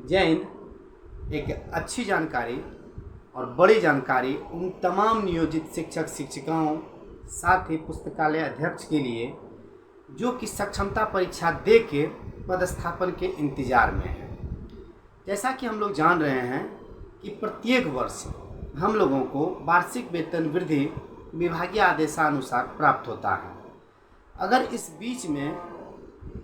जैन एक अच्छी जानकारी और बड़ी जानकारी उन तमाम नियोजित शिक्षक शिक्षिकाओं साथ ही पुस्तकालय अध्यक्ष के लिए जो कि सक्षमता परीक्षा दे के पदस्थापन के इंतज़ार में है। जैसा कि हम लोग जान रहे हैं कि प्रत्येक वर्ष हम लोगों को वार्षिक वेतन वृद्धि विभागीय आदेशानुसार प्राप्त होता है। अगर इस बीच में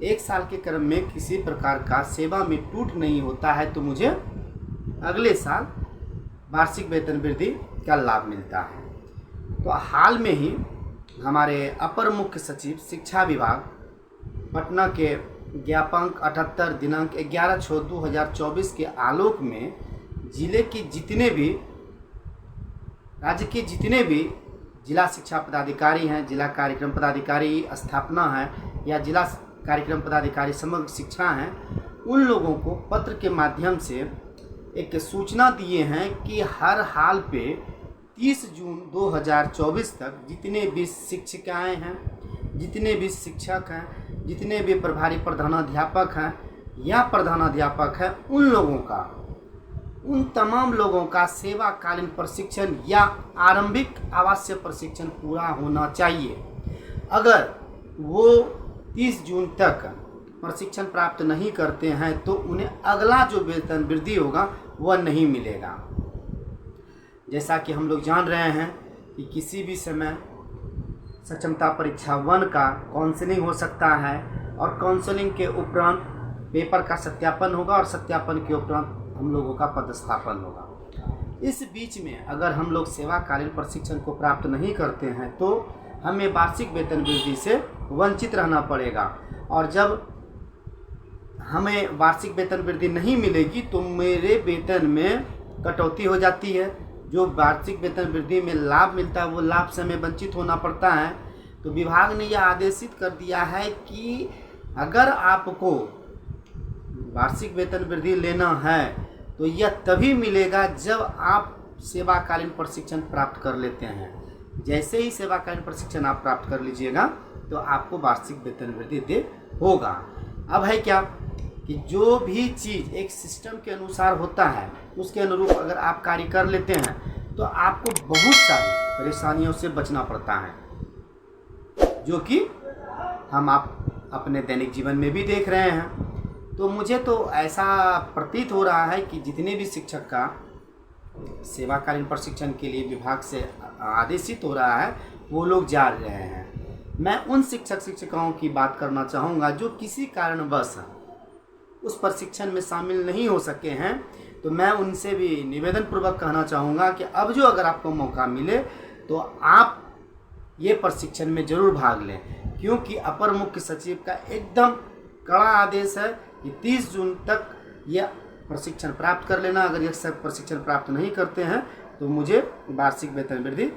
एक साल के क्रम में किसी प्रकार का सेवा में टूट नहीं होता है तो मुझे अगले साल वार्षिक वेतन वृद्धि का लाभ मिलता है। तो हाल में ही हमारे अपर मुख्य सचिव शिक्षा विभाग पटना के ज्ञापक 78 दिनांक 11/6/2024 के आलोक में जिले के जितने भी राज्य के जितने भी जिला शिक्षा पदाधिकारी हैं, जिला कार्यक्रम पदाधिकारी स्थापना है या जिला कार्यक्रम पदाधिकारी समग्र शिक्षा हैं, उन लोगों को पत्र के माध्यम से एक सूचना दिए हैं कि हर हाल पे 30 जून 2024 तक जितने भी शिक्षिकाएं हैं, जितने भी शिक्षक हैं, जितने भी प्रभारी प्रधानाध्यापक हैं या प्रधानाध्यापक हैं, उन तमाम लोगों का सेवाकालीन प्रशिक्षण या आरंभिक आवासीय प्रशिक्षण पूरा होना चाहिए। अगर वो 30 जून तक प्रशिक्षण प्राप्त नहीं करते हैं तो उन्हें अगला जो वेतन वृद्धि होगा वह नहीं मिलेगा। जैसा कि हम लोग जान रहे हैं कि किसी भी समय सक्षमता परीक्षा 1 का काउंसलिंग हो सकता है और काउंसलिंग के उपरांत पेपर का सत्यापन होगा और सत्यापन के उपरांत हम लोगों का पदस्थापन होगा। इस बीच में अगर हम लोग सेवाकालीन प्रशिक्षण को प्राप्त नहीं करते हैं तो हमें वार्षिक वेतन वृद्धि से वंचित रहना पड़ेगा और जब हमें वार्षिक वेतन वृद्धि नहीं मिलेगी तो मेरे वेतन में कटौती हो जाती है। जो वार्षिक वेतन वृद्धि में लाभ मिलता है वो लाभ से हमें वंचित होना पड़ता है। तो विभाग ने यह आदेशित कर दिया है कि अगर आपको वार्षिक वेतन वृद्धि लेना है तो यह तभी मिलेगा जब आप सेवाकालीन प्रशिक्षण प्राप्त कर लेते हैं। जैसे ही सेवाकालीन प्रशिक्षण आप प्राप्त कर लीजिएगा तो आपको वार्षिक वेतन वृद्धि दे होगा। अब है क्या कि जो भी चीज़ एक सिस्टम के अनुसार होता है उसके अनुरूप अगर आप कार्य कर लेते हैं तो आपको बहुत सारी परेशानियों से बचना पड़ता है, जो कि हम आप अपने दैनिक जीवन में भी देख रहे हैं। तो मुझे तो ऐसा प्रतीत हो रहा है कि जितने भी शिक्षक का सेवाकालीन प्रशिक्षण के लिए विभाग से आदेशित हो रहा है वो लोग जा रहे हैं। मैं उन शिक्षक शिक्षिकाओं की बात करना चाहूँगा जो किसी कारणवश उस प्रशिक्षण में शामिल नहीं हो सके हैं, तो मैं उनसे भी निवेदन पूर्वक कहना चाहूँगा कि अब जो अगर आपको मौका मिले तो आप ये प्रशिक्षण में ज़रूर भाग लें, क्योंकि अपर मुख्य सचिव का एकदम कड़ा आदेश है कि 30 जून तक यह प्रशिक्षण प्राप्त कर लेना। अगर ये सब प्रशिक्षण प्राप्त नहीं करते हैं तो मुझे वार्षिक वेतन वृद्धि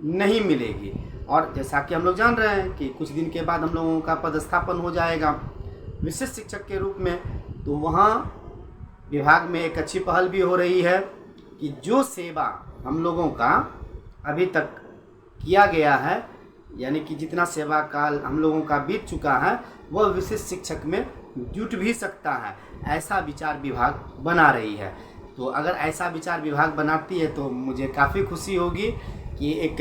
नहीं मिलेगी। और जैसा कि हम लोग जान रहे हैं कि कुछ दिन के बाद हम लोगों का पदस्थापन हो जाएगा विशेष शिक्षक के रूप में, तो वहाँ विभाग में एक अच्छी पहल भी हो रही है कि जो सेवा हम लोगों का अभी तक किया गया है, यानी कि जितना सेवा काल हम लोगों का बीत चुका है वह विशेष शिक्षक में जुट भी सकता है, ऐसा विचार विभाग बना रही है। तो अगर ऐसा विचार विभाग बनाती है तो मुझे काफ़ी खुशी होगी कि एक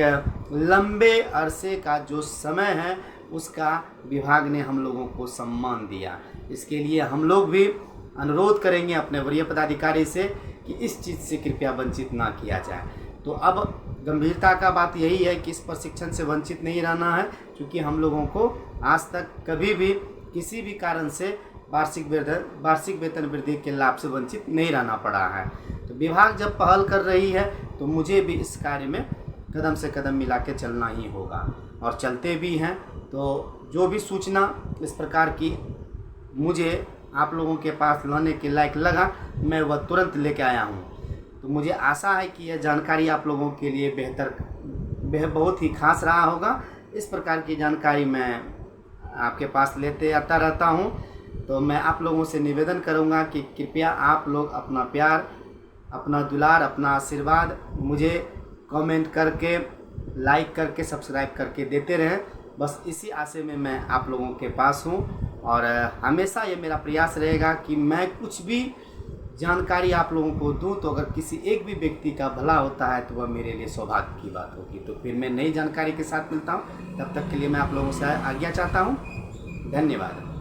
लंबे अरसे का जो समय है उसका विभाग ने हम लोगों को सम्मान दिया। इसके लिए हम लोग भी अनुरोध करेंगे अपने वरीय पदाधिकारी से कि इस चीज़ से कृपया वंचित ना किया जाए। तो अब गंभीरता का बात यही है कि इस प्रशिक्षण से वंचित नहीं रहना है, क्योंकि हम लोगों को आज तक कभी भी किसी भी कारण से वार्षिक वेतन वृद्धि के लाभ से वंचित नहीं रहना पड़ा है। तो विभाग जब पहल कर रही है तो मुझे भी इस कार्य में कदम से कदम मिला के चलना ही होगा और चलते भी हैं। तो जो भी सूचना इस प्रकार की मुझे आप लोगों के पास लाने के लायक लगा मैं वह तुरंत लेके आया हूँ। तो मुझे आशा है कि यह जानकारी आप लोगों के लिए बहुत ही खास रहा होगा। इस प्रकार की जानकारी मैं आपके पास लेते आता रहता हूँ। तो मैं आप लोगों से निवेदन करूँगा कि कृपया आप लोग अपना प्यार, अपना दुलार, अपना आशीर्वाद मुझे कमेंट करके, लाइक करके, सब्सक्राइब करके देते रहें। बस इसी आशे में मैं आप लोगों के पास हूँ और हमेशा ये मेरा प्रयास रहेगा कि मैं कुछ भी जानकारी आप लोगों को दूँ, तो अगर किसी एक भी व्यक्ति का भला होता है तो वह मेरे लिए सौभाग्य की बात होगी। तो फिर मैं नई जानकारी के साथ मिलता हूँ, तब तक के लिए मैं आप लोगों से आज्ञा चाहता हूँ। धन्यवाद।